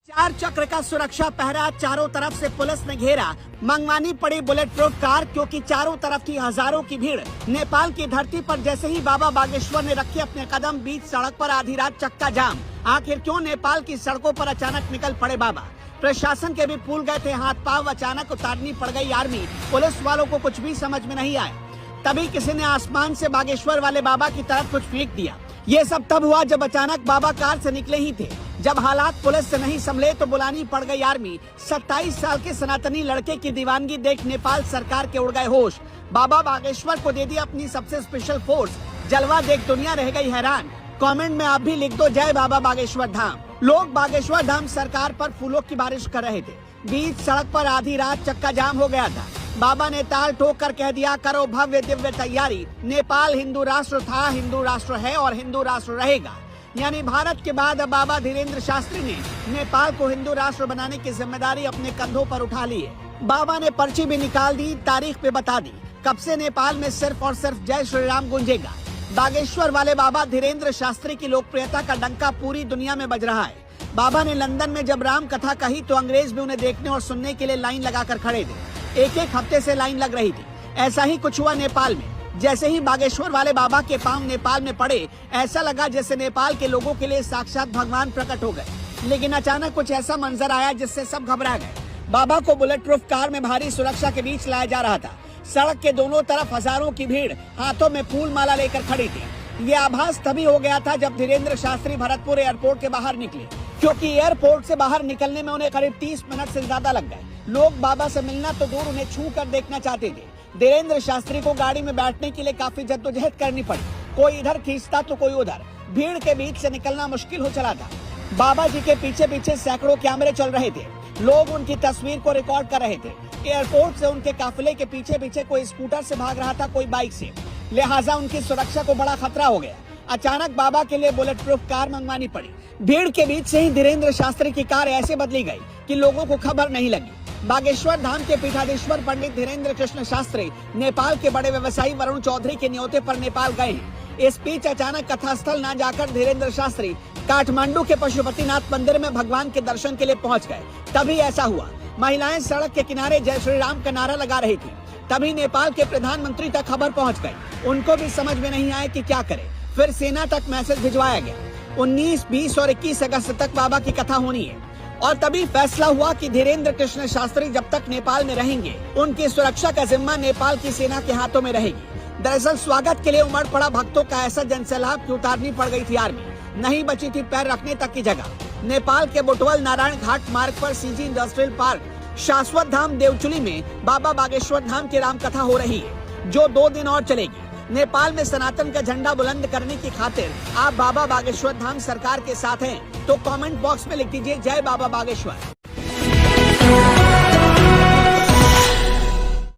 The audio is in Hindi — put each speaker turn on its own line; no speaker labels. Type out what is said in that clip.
4 चक्र का सुरक्षा पहरा, चारों तरफ से पुलिस ने घेरा। मंगवानी पड़ी बुलेट प्रूफ कार क्योंकि चारों तरफ की हजारों की भीड़। नेपाल की धरती पर जैसे ही बाबा बागेश्वर ने रखे अपने कदम, बीच सड़क पर आधी रात चक्का जाम। आखिर क्यों नेपाल की सड़कों पर अचानक निकल पड़े बाबा? प्रशासन के भी फूल गए थे हाथ पांव, अचानक उतारनी पड़ गई आर्मी। पुलिस वालों को कुछ भी समझ में नहीं आया। तभी किसी ने आसमान से बागेश्वर वाले बाबा की तरफ कुछ फेंक दिया। ये सब तब हुआ जब अचानक बाबा कार से निकले ही थे। जब हालात पुलिस से नहीं संभले तो बुलानी पड़ गई आर्मी। 27 साल के सनातनी लड़के की दीवानगी देख नेपाल सरकार के उड़ गए होश। बाबा बागेश्वर को दे दी अपनी सबसे स्पेशल फोर्स। जलवा देख दुनिया रह गई हैरान। कमेंट में आप भी लिख दो जय बाबा बागेश्वर धाम। लोग बागेश्वर धाम सरकार पर फूलों की बारिश कर रहे थे। बीच सड़क पर आधी रात चक्का जाम हो गया था। बाबा ने ताल ठोक कर कह दिया, करो भव्य दिव्य तैयारी। नेपाल हिंदू राष्ट्र था, हिंदू राष्ट्र है और हिंदू राष्ट्र रहेगा। यानी भारत के बाद अब बाबा धीरेन्द्र शास्त्री ने नेपाल को हिंदू राष्ट्र बनाने की जिम्मेदारी अपने कंधों पर उठा ली है। बाबा ने पर्ची भी निकाल दी, तारीख पे बता दी कब से नेपाल में सिर्फ और सिर्फ जय श्री राम गूंजेगा। बागेश्वर वाले बाबा धीरेन्द्र शास्त्री की लोकप्रियता का डंका पूरी दुनिया में बज रहा है। बाबा ने लंदन में जब राम कथा कही तो अंग्रेज भी उन्हें देखने और सुनने के लिए लाइन लगाकर खड़े थे। एक हफ्ते से लाइन लग रही थी। ऐसा ही कुछ हुआ नेपाल में। जैसे ही बागेश्वर वाले बाबा के पांव नेपाल में पड़े, ऐसा लगा जैसे नेपाल के लोगों के लिए साक्षात भगवान प्रकट हो गए। लेकिन अचानक कुछ ऐसा मंजर आया जिससे सब घबरा गए। बाबा को बुलेट प्रूफ कार में भारी सुरक्षा के बीच लाया जा रहा था। सड़क के दोनों तरफ हजारों की भीड़ हाथों में फूल माला लेकर खड़ी थी। ये आभास तभी हो गया था जब धीरेन्द्र शास्त्री भरतपुर एयरपोर्ट के बाहर निकले, क्योंकि एयरपोर्ट से बाहर निकलने में उन्हें करीब 30 मिनट से ज्यादा लग गए। लोग बाबा से मिलना तो दूर, उन्हें छू कर देखना चाहते थे। धीरेन्द्र शास्त्री को गाड़ी में बैठने के लिए काफी जद्दोजहद करनी पड़ी। कोई इधर खींचता तो कोई उधर। भीड़ के बीच से निकलना मुश्किल हो चला था। बाबा जी के पीछे पीछे सैकड़ों कैमरे चल रहे थे। लोग उनकी तस्वीर को रिकॉर्ड कर रहे थे। एयरपोर्ट से उनके काफिले के पीछे पीछे कोई स्कूटर से भाग रहा था, कोई बाइक से। लिहाजा उनकी सुरक्षा को बड़ा खतरा हो गया। अचानक बाबा के लिए बुलेट प्रूफ कार मंगवानी पड़ी। भीड़ के बीच से ही धीरेन्द्र शास्त्री की कार ऐसे बदली गई कि लोगों को खबर नहीं लगी। बागेश्वर धाम के पीठाधीश्वर पंडित धीरेन्द्र कृष्ण शास्त्री नेपाल के बड़े व्यवसायी वरुण चौधरी के न्योते पर नेपाल गए हैं। इस बीच अचानक कथास्थल न जाकर धीरेन्द्र शास्त्री काठमांडू के पशुपतिनाथ मंदिर में भगवान के दर्शन के लिए पहुंच गए। तभी ऐसा हुआ, महिलाएं सड़क के किनारे जय श्री राम का नारा लगा रही थी। तभी नेपाल के प्रधानमंत्री तक खबर पहुँच गयी। उनको भी समझ में नहीं आया कि क्या करे। फिर सेना तक मैसेज भिजवाया गया। 19, 20 और 21 अगस्त तक बाबा की कथा होनी है। और तभी फैसला हुआ कि धीरेन्द्र कृष्ण शास्त्री जब तक नेपाल में रहेंगे, उनकी सुरक्षा का जिम्मा नेपाल की सेना के हाथों में रहेगी। दरअसल स्वागत के लिए उमड़ पड़ा भक्तों का ऐसा जनसैलाब कि उतारनी पड़ गई थी आर्मी। नहीं बची थी पैर रखने तक की जगह। नेपाल के बुटवल नारायण घाट मार्ग पर सीजी इंडस्ट्रियल पार्क, शाश्वत धाम देवचुली में बाबा बागेश्वर धाम की राम कथा हो रही है, जो 2 दिन और चलेगी। नेपाल में सनातन का झंडा बुलंद करने की खातिर आप बाबा बागेश्वर धाम सरकार के साथ हैं तो कमेंट बॉक्स में लिख दीजिए जय बाबा बागेश्वर।